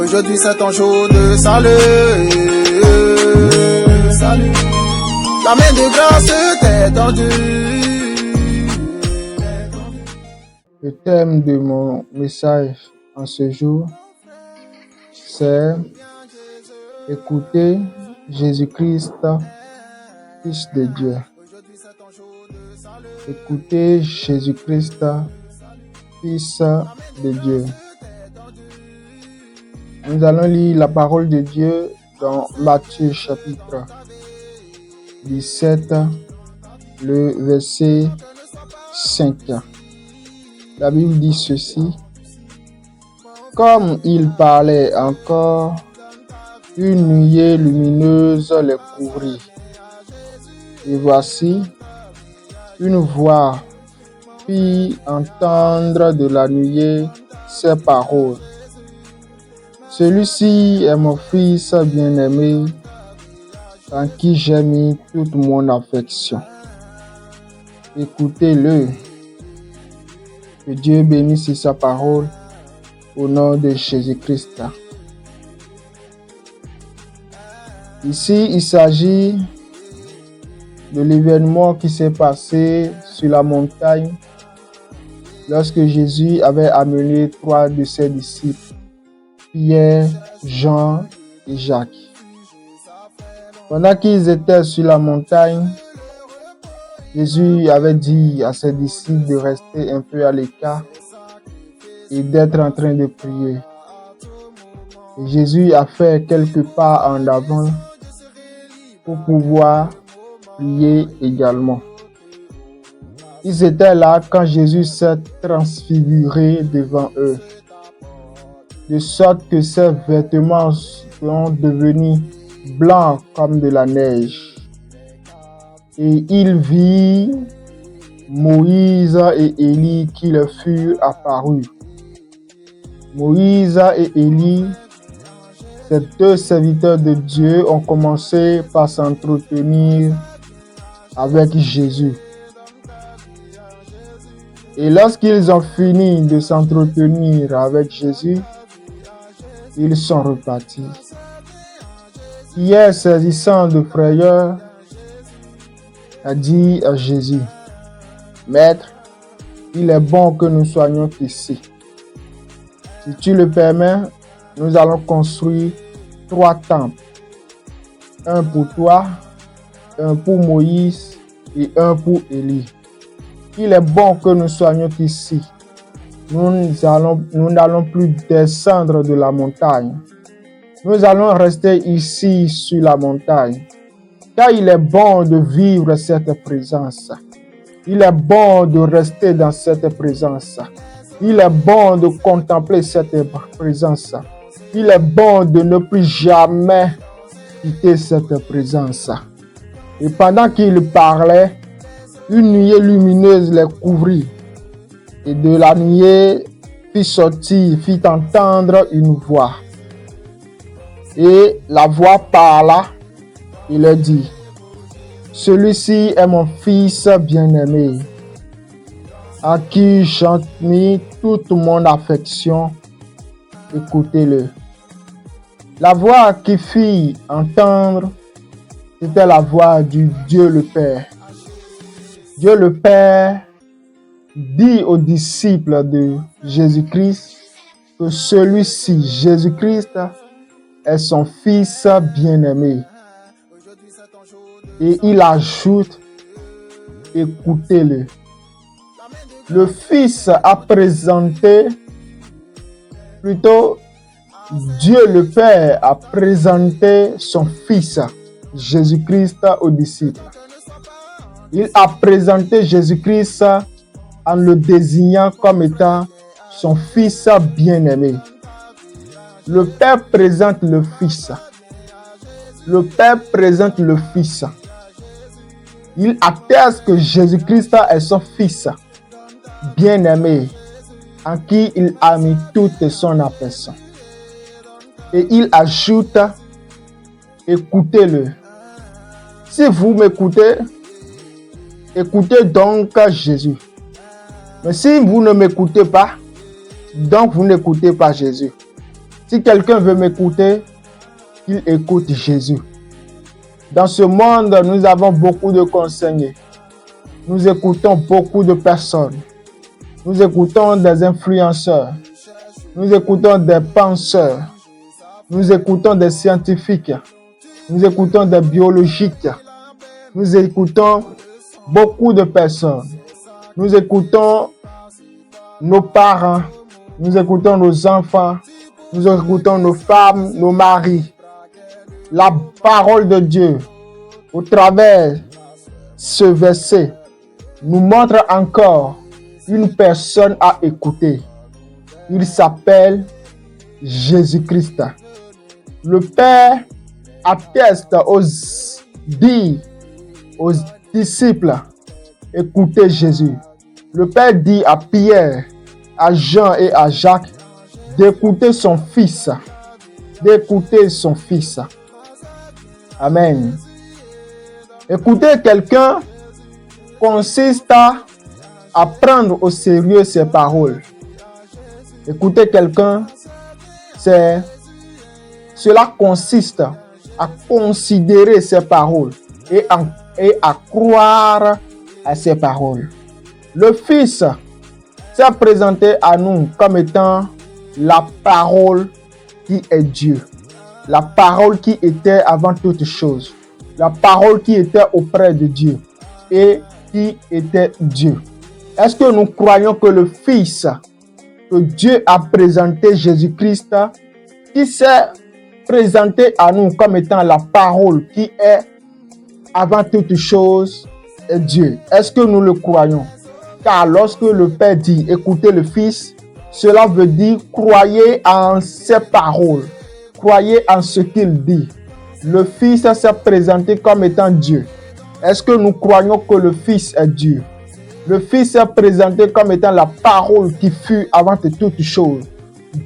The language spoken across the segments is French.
Aujourd'hui c'est ton jour de salut. Salut. La main de grâce t'est tendue. Le thème de mon message en ce jour, c'est écouter Jésus-Christ, Fils de Dieu. Écoutez Jésus-Christ, Fils de Dieu. Nous allons lire la parole de Dieu dans Matthieu chapitre 17, le verset 5. La Bible dit ceci: comme il parlait encore, une nuée lumineuse les couvrit. Et voici, une voix fit entendre de la nuée ces paroles: celui-ci est mon fils bien-aimé, en qui j'ai mis toute mon affection. Écoutez-le. Que Dieu bénisse sa parole au nom de Jésus-Christ. Ici, il s'agit de l'événement qui s'est passé sur la montagne lorsque Jésus avait amené 3 de ses disciples, Pierre, Jean et Jacques. Pendant qu'ils étaient sur la montagne, Jésus avait dit à ses disciples de rester un peu à l'écart et d'être en train de prier. Et Jésus a fait quelques pas en avant pour pouvoir prier également. Ils étaient là quand Jésus s'est transfiguré devant eux, de sorte que ses vêtements sont devenus blancs comme de la neige. Et il vit Moïse et Élie qui leur furent apparus. Moïse et Élie, ces 2 serviteurs de Dieu, ont commencé par s'entretenir avec Jésus. Et lorsqu'ils ont fini de s'entretenir avec Jésus, ils sont repartis. Pierre, saisissant de frayeur, a dit à Jésus: Maître, il est bon que nous soyons ici. Si tu le permets, nous allons construire 3 temples. Un pour toi, un pour Moïse et un pour Élie. Il est bon que nous soyons ici. Nous n'allons plus descendre de la montagne. Nous allons rester ici sur la montagne. Car il est bon de vivre cette présence. Il est bon de rester dans cette présence. Il est bon de contempler cette présence. Il est bon de ne plus jamais quitter cette présence. Et pendant qu'il parlait, une nuée lumineuse les couvrit. Et de la nuée fit entendre une voix. Et la voix parla. Il leur dit: celui-ci est mon fils bien-aimé, à qui j'ai mis toute mon affection. Écoutez-le. La voix qui fit entendre, c'était la voix du Dieu le Père. Dieu le Père dit aux disciples de Jésus-Christ que celui-ci, Jésus-Christ, est son fils bien-aimé. Et il ajoute: écoutez-le. Le Fils a présenté, plutôt Dieu le Père a présenté son Fils, Jésus-Christ, aux disciples. Il a présenté Jésus-Christ en le désignant comme étant son Fils bien-aimé. Le Père présente le Fils. Le Père présente le Fils. Il atteste que Jésus-Christ est son Fils bien-aimé, en qui il a mis toute son affection. Et il ajoute: écoutez-le. Si vous m'écoutez, écoutez donc Jésus. Mais si vous ne m'écoutez pas, donc vous n'écoutez pas Jésus. Si quelqu'un veut m'écouter, qu'il écoute Jésus. Dans ce monde, nous avons beaucoup de conseillers. Nous écoutons beaucoup de personnes. Nous écoutons des influenceurs. Nous écoutons des penseurs. Nous écoutons des scientifiques. Nous écoutons des biologiques. Nous écoutons beaucoup de personnes. Nous écoutons nos parents. Nous écoutons nos enfants. Nous écoutons nos femmes, nos maris. La parole de Dieu, au travers ce verset, nous montre encore une personne à écouter. Il s'appelle Jésus-Christ. Le Père atteste aux disciples, écoutez Jésus. Le Père dit à Pierre, à Jean et à Jacques d'écouter son Fils. D'écouter son Fils. Amen. Écouter quelqu'un consiste à prendre au sérieux ses paroles. Écouter quelqu'un, cela consiste à considérer ses paroles et à croire à ses paroles. Le Fils s'est présenté à nous comme étant la parole qui est Dieu. La parole qui était avant toute chose. La parole qui était auprès de Dieu et qui était Dieu. Est-ce que nous croyons que le Fils que Dieu a présenté, Jésus-Christ, qui s'est présenté à nous comme étant la parole qui est avant toute chose, est Dieu? Est-ce que nous le croyons? Car lorsque le Père dit écoutez le Fils, cela veut dire croyez en ses paroles. Croyez en ce qu'il dit. Le Fils s'est présenté comme étant Dieu. Est-ce que nous croyons que le Fils est Dieu? Le Fils s'est présenté comme étant la parole qui fut avant toute chose.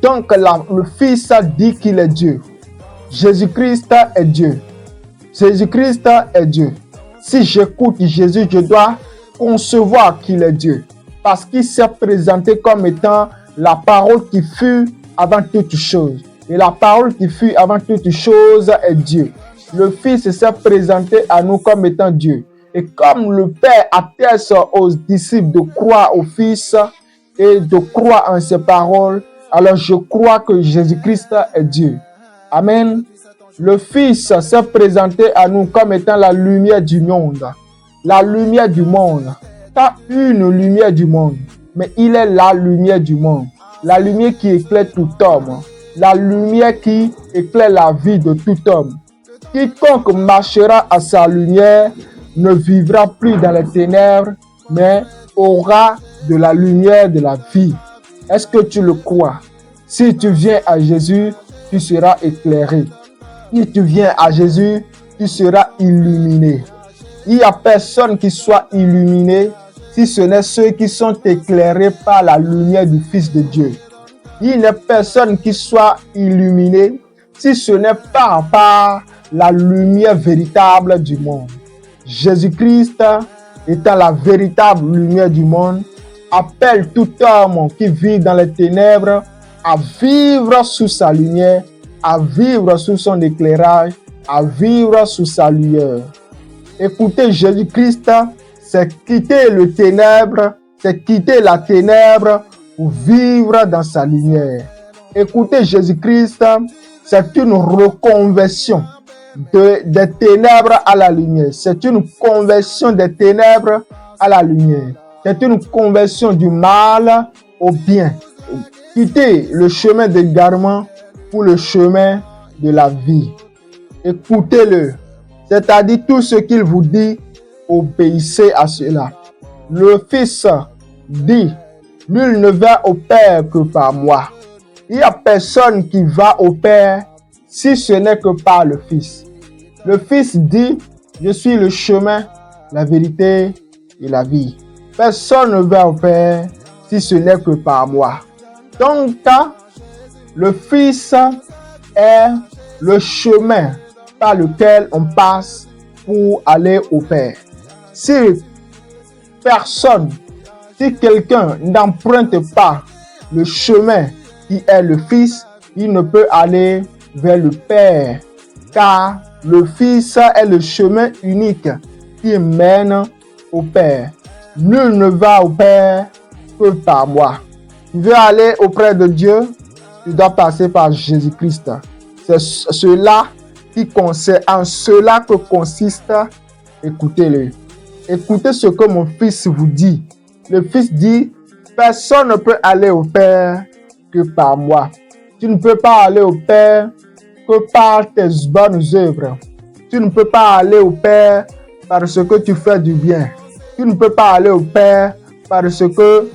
Donc le Fils a dit qu'il est Dieu. Jésus-Christ est Dieu. Jésus-Christ est Dieu. Si j'écoute Jésus, je dois concevoir qu'il est Dieu. Parce qu'il s'est présenté comme étant la parole qui fut avant toute chose. Et la parole qui fut avant toute chose est Dieu. Le Fils s'est présenté à nous comme étant Dieu. Et comme le Père atteste aux disciples de croire au Fils et de croire en ses paroles, alors je crois que Jésus-Christ est Dieu. Amen. Le Fils s'est présenté à nous comme étant la lumière du monde. La lumière du monde. Pas une lumière du monde, mais il est la lumière du monde. La lumière qui éclaire tout homme. La lumière qui éclaire la vie de tout homme. Quiconque marchera à sa lumière ne vivra plus dans les ténèbres, mais aura de la lumière de la vie. Est-ce que tu le crois? Si tu viens à Jésus, tu seras éclairé. Si tu viens à Jésus, tu seras illuminé. Il n'y a personne qui soit illuminé si ce n'est ceux qui sont éclairés par la lumière du Fils de Dieu. Il n'y a personne qui soit illuminé si ce n'est pas par la lumière véritable du monde. Jésus-Christ, étant la véritable lumière du monde, appelle tout homme qui vit dans les ténèbres à vivre sous sa lumière, à vivre sous son éclairage, à vivre sous sa lueur. Écouter Jésus-Christ, c'est quitter le ténèbre, c'est quitter la ténèbre pour vivre dans sa lumière. Écouter Jésus-Christ, c'est une reconversion des ténèbres à la lumière. C'est une conversion des ténèbres à la lumière. C'est une conversion du mal au bien. Quitter le chemin d'égarement pour le chemin de la vie. Écoutez-le. C'est-à-dire tout ce qu'il vous dit, obéissez à cela. Le Fils dit, nul ne va au Père que par moi. Il n'y a personne qui va au Père si ce n'est que par le Fils. Le Fils dit, je suis le chemin, la vérité et la vie. Personne ne va au Père si ce n'est que par moi. Donc, le Fils est le chemin par lequel on passe pour aller au Père. Si quelqu'un n'emprunte pas le chemin qui est le Fils, il ne peut aller vers le Père, car le Fils est le chemin unique qui mène au Père. Nul ne va au Père que par moi. Tu veux aller auprès de Dieu, tu dois passer par Jésus-Christ. C'est cela en cela que consiste, écoutez-le. Écoutez ce que mon fils vous dit. Le fils dit, personne ne peut aller au Père que par moi. Tu ne peux pas aller au Père que par tes bonnes œuvres. Tu ne peux pas aller au Père parce que tu fais du bien. Tu ne peux pas aller au Père parce que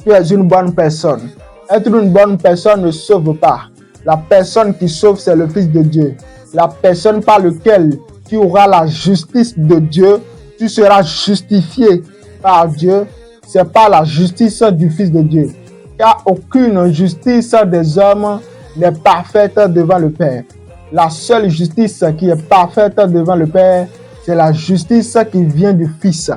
tu es une bonne personne. Être une bonne personne ne sauve pas. La personne qui sauve, c'est le Fils de Dieu. La personne par laquelle tu auras la justice de Dieu, tu seras justifié par Dieu, c'est par la justice du Fils de Dieu. Car aucune justice des hommes n'est parfaite devant le Père. La seule justice qui est parfaite devant le Père, c'est la justice qui vient du Fils.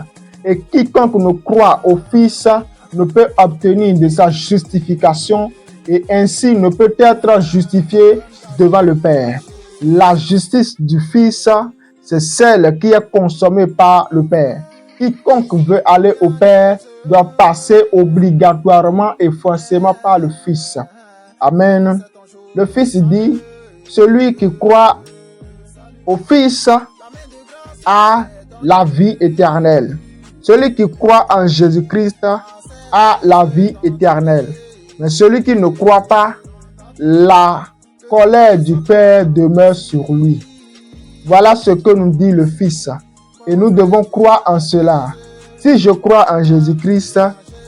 Et quiconque ne croit au Fils ne peut obtenir de sa justification et ainsi ne peut être justifié devant le Père. La justice du Fils, c'est celle qui est consommée par le Père. Quiconque veut aller au Père doit passer obligatoirement et forcément par le Fils. Amen. Le Fils dit, celui qui croit au Fils a la vie éternelle. Celui qui croit en Jésus-Christ a la vie éternelle. Mais celui qui ne croit pas, la colère du Père demeure sur lui. Voilà ce que nous dit le Fils. Et nous devons croire en cela. Si je crois en Jésus-Christ,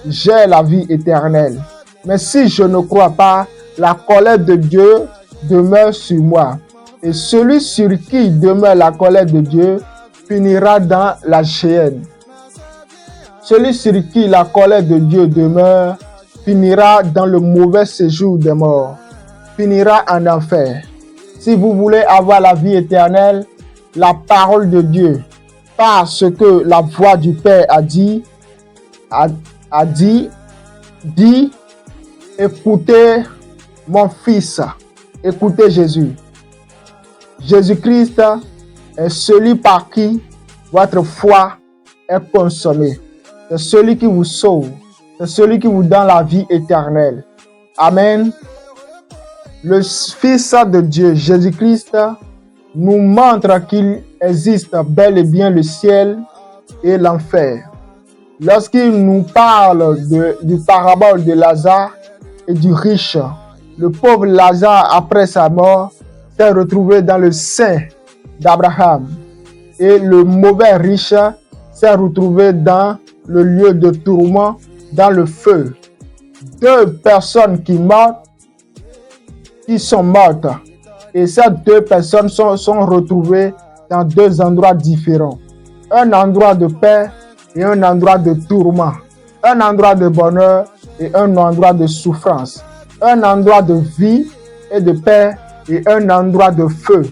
j'ai la vie éternelle. Mais si je ne crois pas, la colère de Dieu demeure sur moi. Et celui sur qui demeure la colère de Dieu finira dans la géhenne. Celui sur qui la colère de Dieu demeure finira dans le mauvais séjour des morts, finira en enfer. Si vous voulez avoir la vie éternelle, la parole de Dieu, parce que la voix du Père a dit, écoutez mon fils, écoutez Jésus. Jésus-Christ est celui par qui votre foi est consommée. C'est celui qui vous sauve. C'est celui qui vous donne la vie éternelle. Amen. Le Fils de Dieu, Jésus-Christ, nous montre qu'il existe bel et bien le ciel et l'enfer. Lorsqu'il nous parle du parabole de Lazare et du riche, le pauvre Lazare, après sa mort, s'est retrouvé dans le sein d'Abraham. Et le mauvais riche s'est retrouvé dans le lieu de tourment, dans le feu. Deux personnes qui sont mortes. Et ces deux personnes sont retrouvées dans deux endroits différents. Un endroit de paix et un endroit de tourment. Un endroit de bonheur et un endroit de souffrance. Un endroit de vie et de paix et un endroit de feu.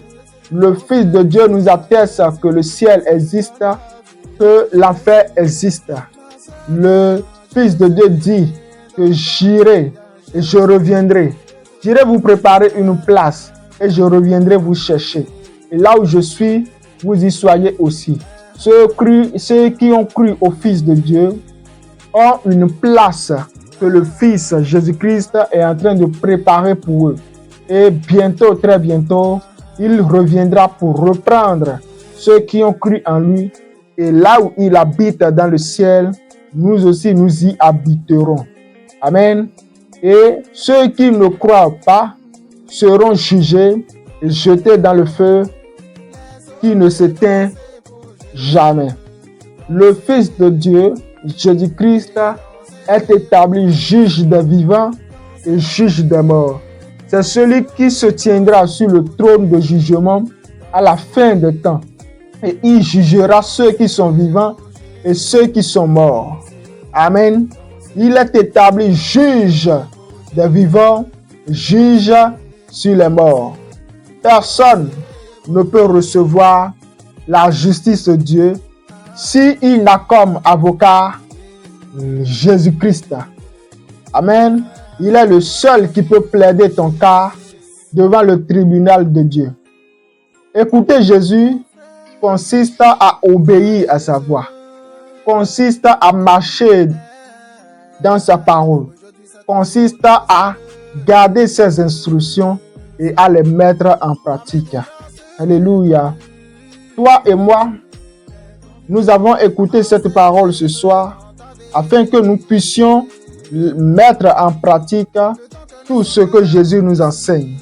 Le Fils de Dieu nous atteste que le ciel existe, que l'enfer existe. Le Fils de Dieu dit que j'irai et je reviendrai. J'irai vous préparer une place et je reviendrai vous chercher. Et là où je suis, vous y soyez aussi. Ceux qui ont cru au Fils de Dieu ont une place que le Fils Jésus-Christ est en train de préparer pour eux. Et bientôt, très bientôt, il reviendra pour reprendre ceux qui ont cru en lui. Et là où il habite dans le ciel, nous aussi, nous y habiterons. Amen. Et ceux qui ne croient pas seront jugés et jetés dans le feu qui ne s'éteint jamais. Le Fils de Dieu, Jésus-Christ, est établi juge des vivants et juge des morts. C'est celui qui se tiendra sur le trône de jugement à la fin des temps. Et il jugera ceux qui sont vivants et ceux qui sont morts. Amen. Il est établi juge des vivants, juge sur les morts. Personne ne peut recevoir la justice de Dieu s'il n'a comme avocat Jésus-Christ. Amen. Il est le seul qui peut plaider ton cas devant le tribunal de Dieu. Écouter Jésus consiste à obéir à sa voix, consiste à marcher dans sa parole, consiste à garder ses instructions et à les mettre en pratique. Alléluia. Toi et moi, nous avons écouté cette parole ce soir afin que nous puissions mettre en pratique tout ce que Jésus nous enseigne,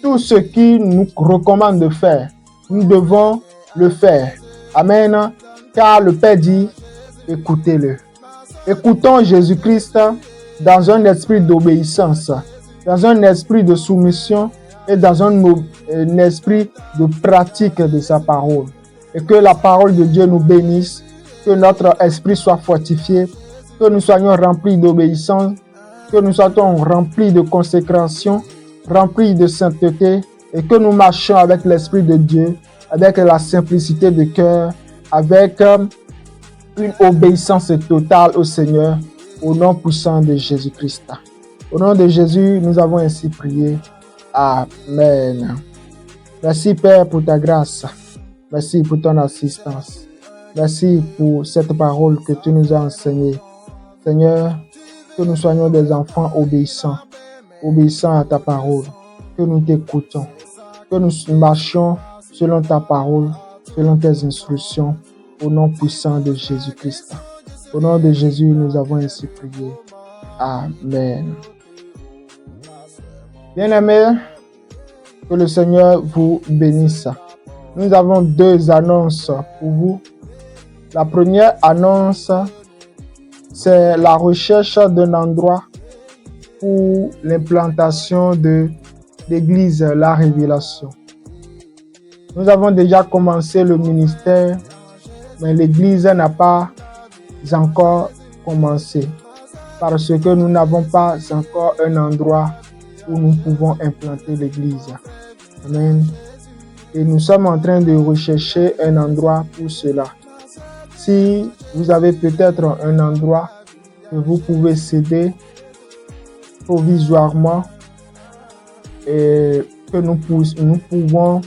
tout ce qu'il nous recommande de faire. Nous devons le faire. Amen. Car le Père dit, écoutez-le. Écoutons Jésus-Christ dans un esprit d'obéissance, dans un esprit de soumission et dans un esprit de pratique de sa parole. Et que la parole de Dieu nous bénisse, que notre esprit soit fortifié, que nous soyons remplis d'obéissance, que nous soyons remplis de consécration, remplis de sainteté, et que nous marchions avec l'Esprit de Dieu, avec la simplicité de cœur, avec une obéissance totale au Seigneur, au nom puissant de Jésus-Christ. Au nom de Jésus, nous avons ainsi prié. Amen. Merci Père pour ta grâce. Merci pour ton assistance. Merci pour cette parole que tu nous as enseignée. Seigneur, que nous soyons des enfants obéissants, obéissants à ta parole, que nous t'écoutons, que nous marchions selon ta parole, selon tes instructions, au nom puissant de Jésus-Christ. Au nom de Jésus, nous avons ainsi prié. Amen. Bien-aimés, que le Seigneur vous bénisse. Nous avons 2 annonces pour vous. La première annonce, c'est la recherche d'un endroit pour l'implantation de l'église La Révélation. Nous avons déjà commencé le ministère, mais l'église n'a pas encore commencé parce que nous n'avons pas encore un endroit où nous pouvons implanter l'église. Amen. Et nous sommes en train de rechercher un endroit pour cela. Si vous avez peut-être un endroit que vous pouvez céder provisoirement et que nous pouvons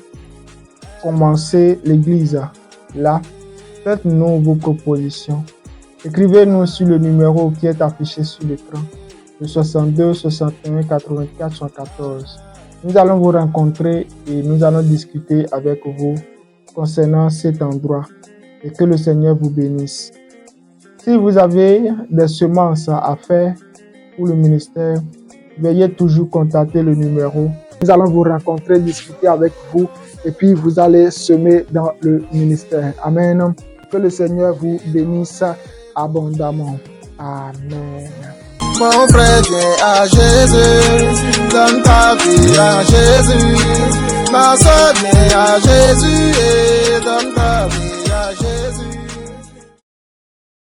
commencer l'église là, faites-nous vos propositions. Écrivez-nous sur le numéro qui est affiché sur l'écran, le 62 61 84 114. Nous allons vous rencontrer et nous allons discuter avec vous concernant cet endroit et que le Seigneur vous bénisse. Si vous avez des semences à faire pour le ministère, veuillez toujours contacter le numéro. Nous allons vous rencontrer, discuter avec vous et puis vous allez semer dans le ministère. Amen. Que le Seigneur vous bénisse abondamment. Amen. Mon frère, viens à Jésus, donne ta vie à Jésus. Ma soeur, viens à Jésus.